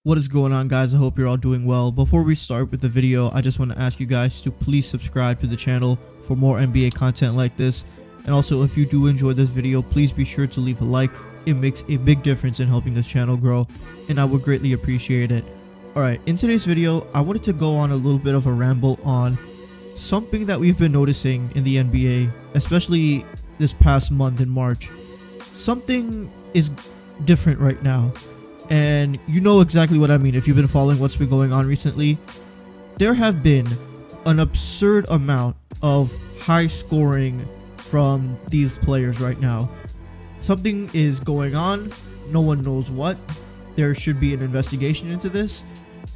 What is going on, guys? I hope you're all doing well. Before we start with the video, I just want to ask you guys to please subscribe to the channel for more NBA content like this. And also, if you do enjoy this video, please be sure to leave a like. It makes a big difference in helping this channel grow, and I would greatly appreciate it. Alright, in today's video, I wanted to go on a little bit of a ramble on something that we've been noticing in the NBA, especially this past month in March. Something is different right now. And you know exactly what I mean if you've been following what's been going on recently. There have been an absurd amount of high scoring from these players right now. Something is going on. No one knows what. There should be an investigation into this.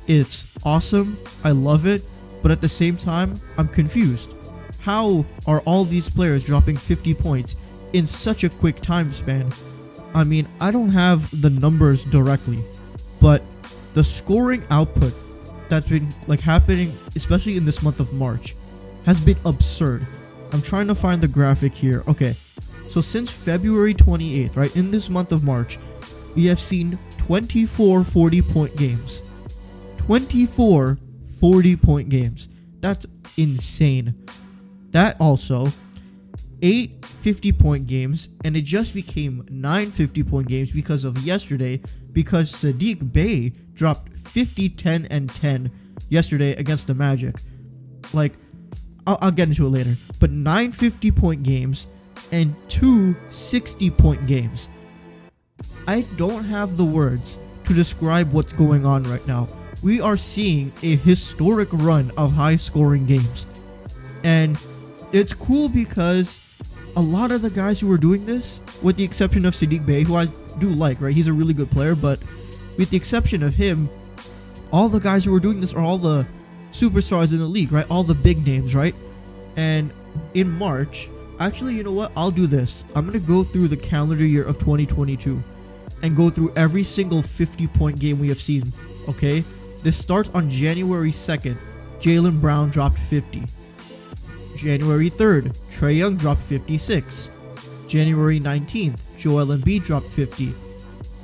It's awesome. I love it. But at the same time, I'm confused. How are all these players dropping 50 points in such a quick time span? I mean, I don't have the numbers directly, but the scoring output that's been happening, especially in this month of March, has been absurd. I'm trying to find the graphic here. Okay, so since February 28th, right, in this month of March, we have seen 24 40-point games. 24 40-point games. That's insane. That also 8 50-point games, and it just became 9 50-point games because of yesterday, because Saddiq Bey dropped 50, 10, and 10 yesterday against the Magic. I'll get into it later, but 9 50-point games and 2 60-point games. I don't have the words to describe what's going on right now. We are seeing a historic run of high-scoring games, and it's cool because a lot of the guys who are doing this, with the exception of Saddiq Bey, who I do like, right? He's a really good player, but with the exception of him, all the guys who are doing this are all the superstars in the league, right? All the big names, right? And in March, actually, you know what? I'll do this. I'm going to go through the calendar year of 2022 and go through every single 50-point game we have seen, okay? This starts on January 2nd. Jaylen Brown dropped 50. January 3rd, Trae Young dropped 56. January 19th, Joel Embiid dropped 50.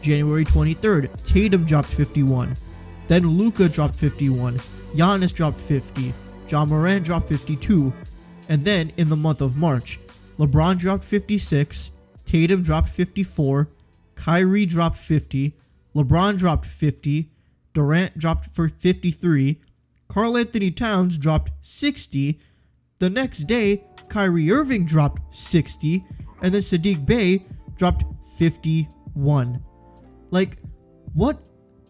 January 23rd, Tatum dropped 51. Then Luka dropped 51. Giannis dropped 50. Ja Morant dropped 52. And then in the month of March, LeBron dropped 56. Tatum dropped 54. Kyrie dropped 50. LeBron dropped 50. Durant dropped for 53. Karl Anthony Towns dropped 60. The next day, Kyrie Irving dropped 60, and then Saddiq Bey dropped 51. What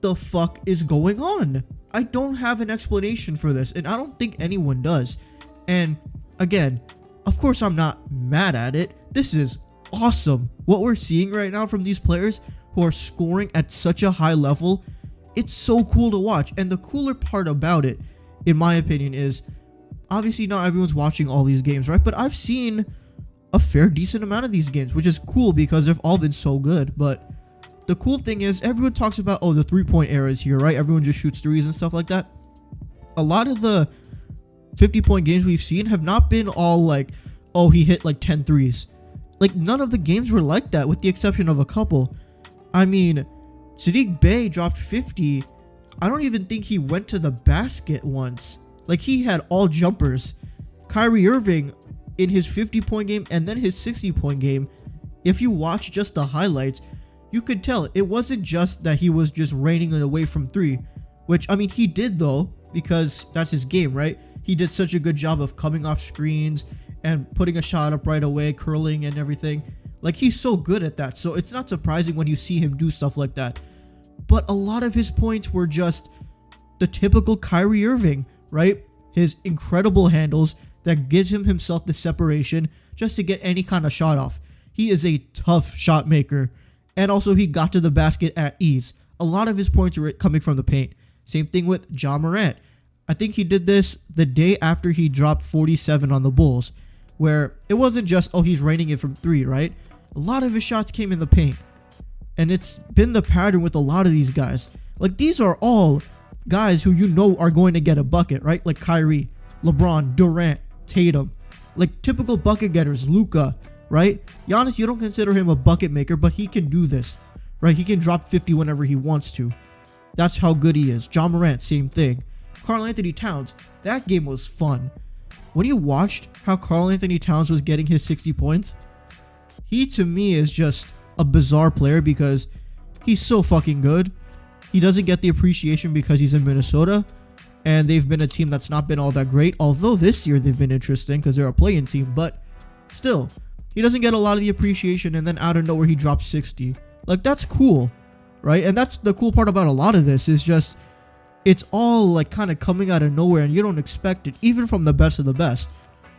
the fuck is going on? I don't have an explanation for this, and I don't think anyone does. And again, of course I'm not mad at it. This is awesome. What we're seeing right now from these players who are scoring at such a high level, it's so cool to watch. And the cooler part about it, in my opinion, is obviously not everyone's watching all these games, right? But I've seen a fair decent amount of these games, which is cool because they've all been so good. But the cool thing is everyone talks about, oh, the three-point era is here, right? Everyone just shoots threes and stuff like that. A lot of the 50-point games we've seen have not been all oh, he hit 10 threes. None of the games were like that, with the exception of a couple. I mean, Saddiq Bey dropped 50. I don't even think he went to the basket once. He had all jumpers. Kyrie Irving, in his 50-point game and then his 60-point game, if you watch just the highlights, you could tell it wasn't just that he was just raining it away from three, which, I mean, he did, though, because that's his game, right? He did such a good job of coming off screens and putting a shot up right away, curling and everything. He's so good at that, so it's not surprising when you see him do stuff like that. But a lot of his points were just the typical Kyrie Irving, right? His incredible handles that gives him himself the separation just to get any kind of shot off. He is a tough shot maker, and also he got to the basket at ease. A lot of his points were coming from the paint. Same thing with Ja Morant. I think he did this the day after he dropped 47 on the Bulls, where it wasn't just, oh, he's raining it from three, right? A lot of his shots came in the paint, and it's been the pattern with a lot of these guys. These are all guys who you know are going to get a bucket, right? Like Kyrie, LeBron, Durant, Tatum. Typical bucket getters, Luka, right? Giannis, you don't consider him a bucket maker, but he can do this, right? He can drop 50 whenever he wants to. That's how good he is. Ja Morant, same thing. Karl Anthony Towns, that game was fun. When you watched how Karl Anthony Towns was getting his 60 points, he to me is just a bizarre player because he's so fucking good. He doesn't get the appreciation because he's in Minnesota, and they've been a team that's not been all that great. Although this year they've been interesting because they're a play-in team, but still, he doesn't get a lot of the appreciation, and then out of nowhere he drops 60. Like, that's cool, right? And that's the cool part about a lot of this is just it's all like kind of coming out of nowhere, and you don't expect it, even from the best of the best.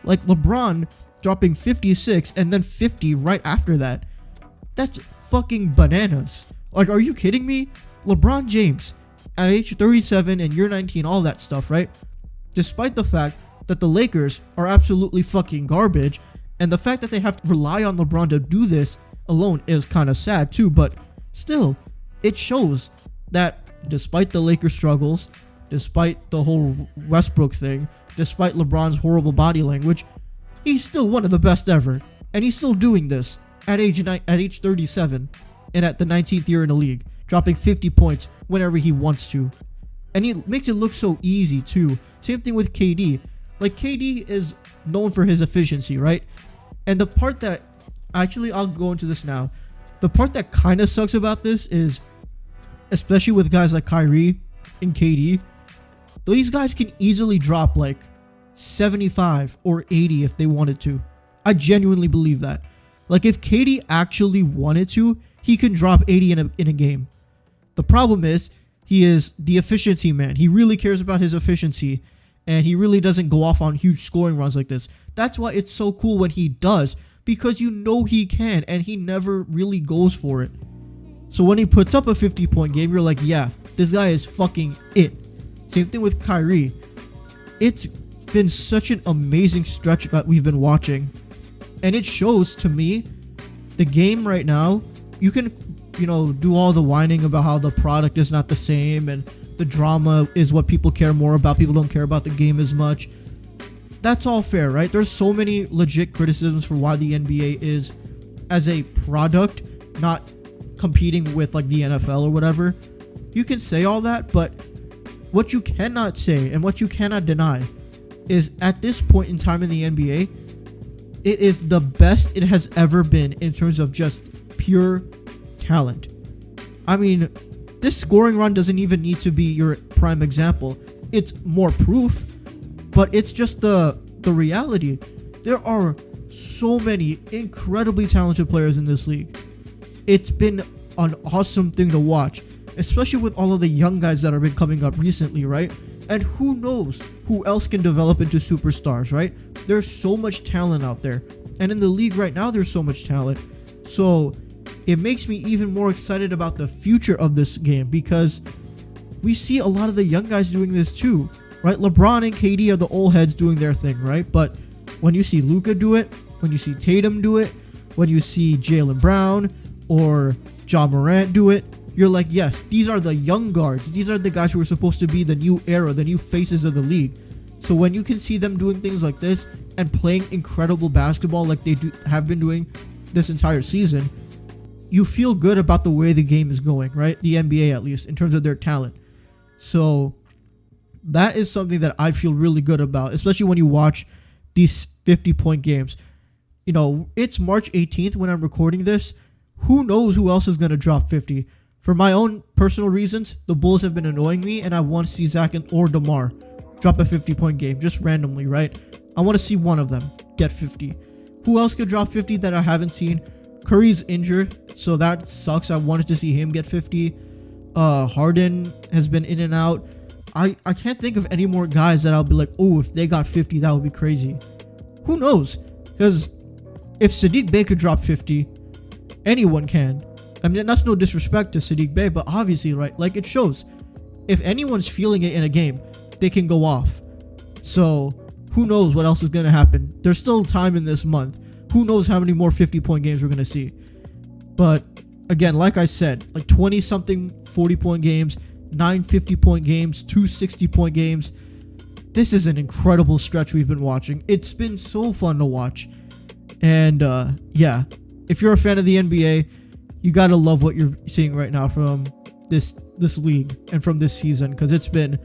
Like LeBron dropping 56 and then 50 right after that. That's fucking bananas. Like, are you kidding me? LeBron James at age 37 and year 19, all that stuff, right? Despite the fact that the Lakers are absolutely fucking garbage, and the fact that they have to rely on LeBron to do this alone is kind of sad too, but still, it shows that despite the Lakers' struggles, despite the whole Westbrook thing, despite LeBron's horrible body language, he's still one of the best ever, and he's still doing this at age 37 and at the 19th year in the league, dropping 50 points whenever he wants to. And he makes it look so easy too. Same thing with KD. Like, KD is known for his efficiency, right? And the part that, actually I'll go into this now. The part that kind of sucks about this is, especially with guys like Kyrie and KD, these guys can easily drop like 75 or 80 if they wanted to. I genuinely believe that. Like, if KD actually wanted to, he can drop 80 in a game. The problem is, he is the efficiency man. He really cares about his efficiency, and he really doesn't go off on huge scoring runs like this. That's why it's so cool when he does, because you know he can, and he never really goes for it. So when he puts up a 50-point game, you're like, yeah, this guy is fucking it. Same thing with Kyrie. It's been such an amazing stretch that we've been watching, and it shows to me the game right now. You can, do all the whining about how the product is not the same and the drama is what people care more about. People don't care about the game as much. That's all fair, right? There's so many legit criticisms for why the NBA is, as a product, not competing with like the NFL or whatever. You can say all that, but what you cannot say and what you cannot deny is at this point in time in the NBA, it is the best it has ever been in terms of just pure talent. I mean, this scoring run doesn't even need to be your prime example. It's more proof, but it's just the reality. There are so many incredibly talented players in this league. It's been an awesome thing to watch, especially with all of the young guys that have been coming up recently, right? And who knows who else can develop into superstars, right? There's so much talent out there. And in the league right now, there's so much talent. So it makes me even more excited about the future of this game, because we see a lot of the young guys doing this too, right? LeBron and KD are the old heads doing their thing, right? But when you see Luka do it, when you see Tatum do it, when you see Jaylen Brown or Ja Morant do it, you're like, yes, these are the young guards. These are the guys who are supposed to be the new era, the new faces of the league. So when you can see them doing things like this and playing incredible basketball like they have been doing this entire season, you feel good about the way the game is going, right? The NBA, at least, in terms of their talent. So that is something that I feel really good about, especially when you watch these 50-point games. It's March 18th when I'm recording this. Who knows who else is going to drop 50? For my own personal reasons, the Bulls have been annoying me, and I want to see Zach or DeMar drop a 50-point game, just randomly, right? I want to see one of them get 50. Who else could drop 50 that I haven't seen? Curry's injured, so that sucks. I wanted to see him get 50. Harden has been in and out. I can't think of any more guys that I'll be like, oh, if they got 50, that would be crazy. Who knows? Because if Sadiq Bey could drop 50, anyone can. I mean, that's no disrespect to Sadiq Bey, but obviously, right? Like, it shows. If anyone's feeling it in a game, they can go off. So, who knows what else is going to happen? There's still time in this month. Who knows how many more 50-point games we're going to see. But, again, like I said, like 20-something 40-point games, 9 50-point games, 2 60-point games. This is an incredible stretch we've been watching. It's been so fun to watch. And, yeah, if you're a fan of the NBA, you gotta love what you're seeing right now from this league and from this season, because it's been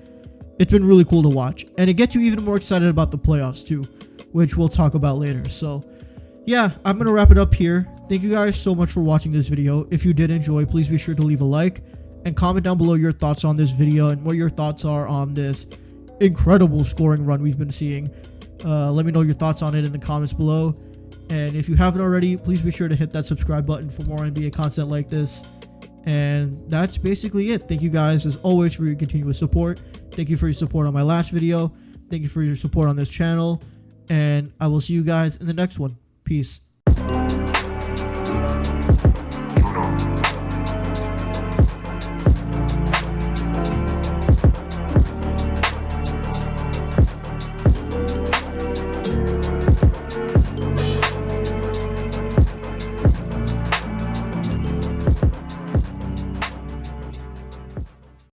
really cool to watch, and it gets you even more excited about the playoffs too, which we'll talk about later. So yeah, I'm gonna wrap it up here. Thank you guys so much for watching this video. If you did enjoy, please be sure to leave a like and comment down below your thoughts on this video and what your thoughts are on this incredible scoring run we've been seeing. Let me know your thoughts on it in the comments below. And if you haven't already, please be sure to hit that subscribe button for more NBA content like this. And that's basically it. Thank you guys as always for your continuous support. Thank you for your support on my last video. Thank you for your support on this channel. And I will see you guys in the next one. Peace.